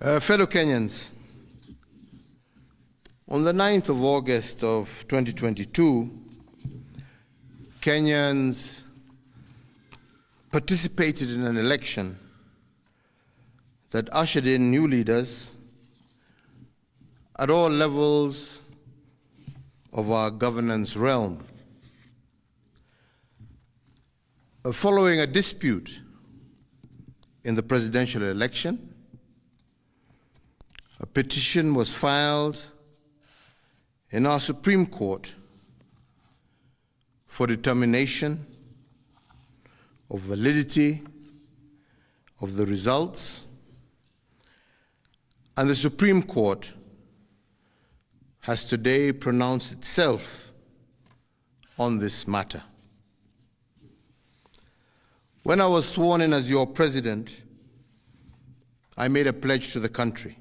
Fellow Kenyans, on the 9th of August of 2022, Kenyans participated in an election that ushered in new leaders at all levels of our governance realm. Following a dispute in the presidential election, a petition was filed in our Supreme Court for determination of validity of the results, and the Supreme Court has today pronounced itself on this matter. When I was sworn in as your president, I made a pledge to the country,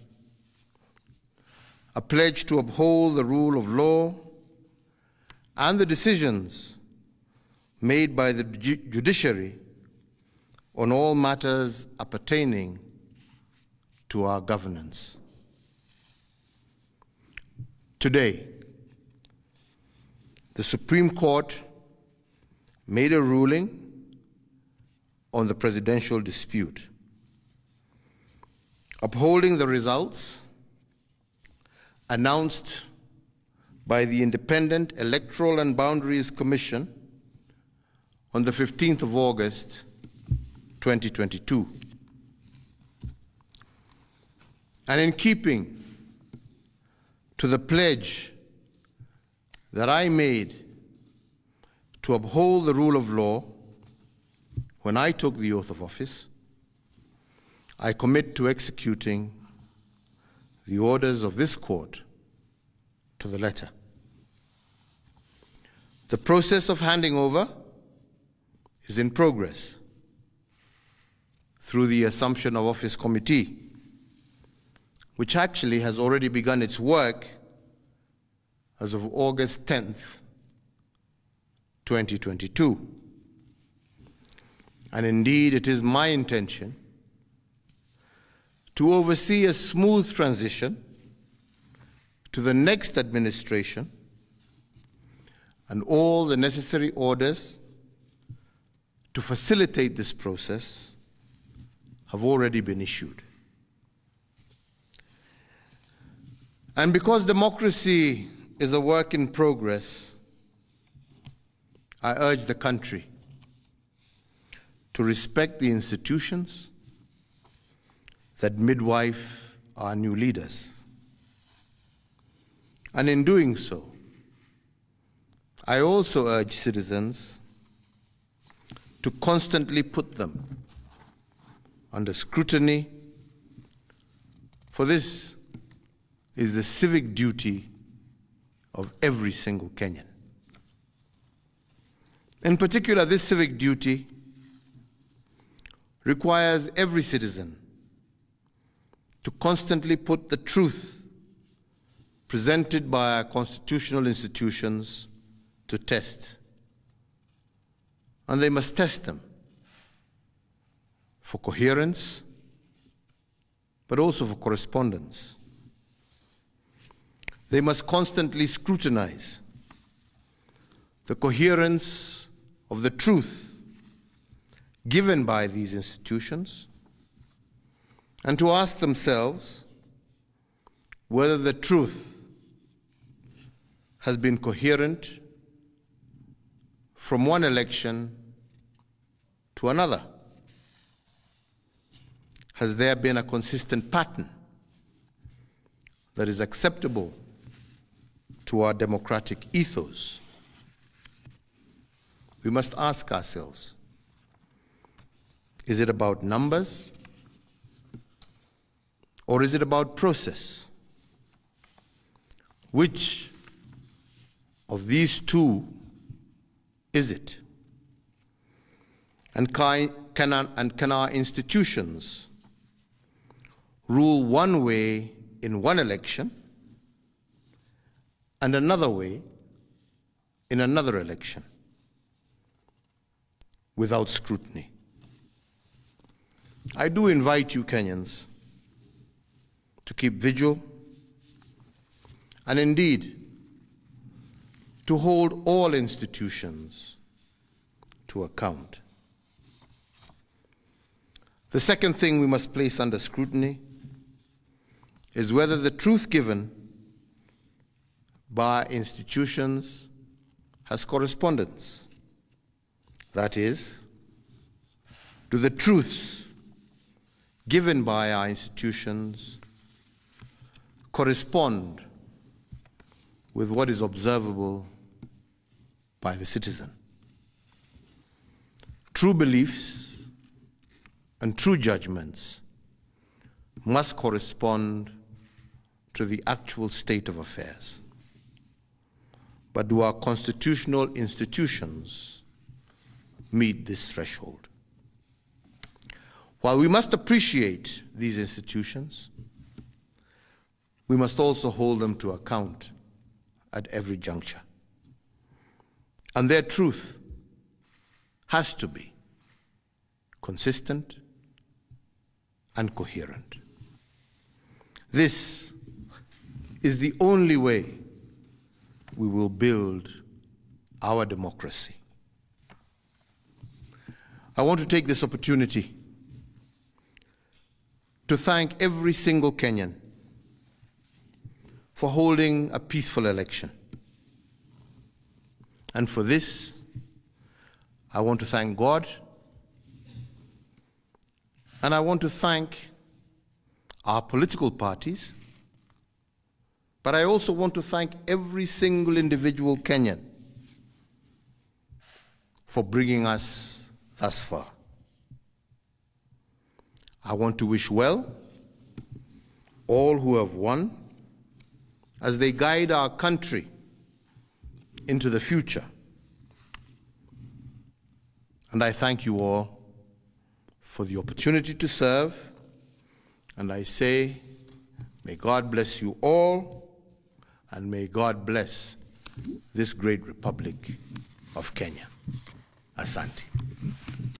a pledge to uphold the rule of law and the decisions made by the judiciary on all matters appertaining to our governance. Today, the Supreme Court made a ruling on the presidential dispute, upholding the results announced by the Independent Electoral and Boundaries Commission on the 15th of August, 2022. And in keeping to the pledge that I made to uphold the rule of law when I took the oath of office, I commit to executing the orders of this court to the letter. The process of handing over is in progress through the Assumption of Office Committee, which actually has already begun its work as of August 10th, 2022. And indeed, it is my intention to oversee a smooth transition to the next administration, and all the necessary orders to facilitate this process have already been issued. And because democracy is a work in progress, I urge the country to respect the institutions that midwife our new leaders. And in doing so, I also urge citizens to constantly put them under scrutiny, for this is the civic duty of every single Kenyan. In particular, this civic duty requires every citizen to constantly put the truth presented by our constitutional institutions to test. And they must test them for coherence, but also for correspondence. They must constantly scrutinize the coherence of the truth given by these institutions, and to ask themselves whether the truth has been coherent from one election to another. Has there been a consistent pattern that is acceptable to our democratic ethos? We must ask ourselves, is it about numbers, or is it about process? Which of these two is it? And can our institutions rule one way in one election and another way in another election without scrutiny? I do invite you, Kenyans, to keep vigil, and indeed to hold all institutions to account. The second thing we must place under scrutiny is whether the truth given by institutions has correspondence. That is, do the truths given by our institutions correspond with what is observable by the citizen? True beliefs and true judgments must correspond to the actual state of affairs. But do our constitutional institutions meet this threshold? While we must appreciate these institutions, we must also hold them to account at every juncture. And their truth has to be consistent and coherent. This is the only way we will build our democracy. I want to take this opportunity to thank every single Kenyan for holding a peaceful election. And for this, I want to thank God, and I want to thank our political parties, but I also want to thank every single individual Kenyan for bringing us thus far. I want to wish well all who have won as they guide our country into the future. And I thank you all for the opportunity to serve, and I say, may God bless you all, and may God bless this great Republic of Kenya. Asante.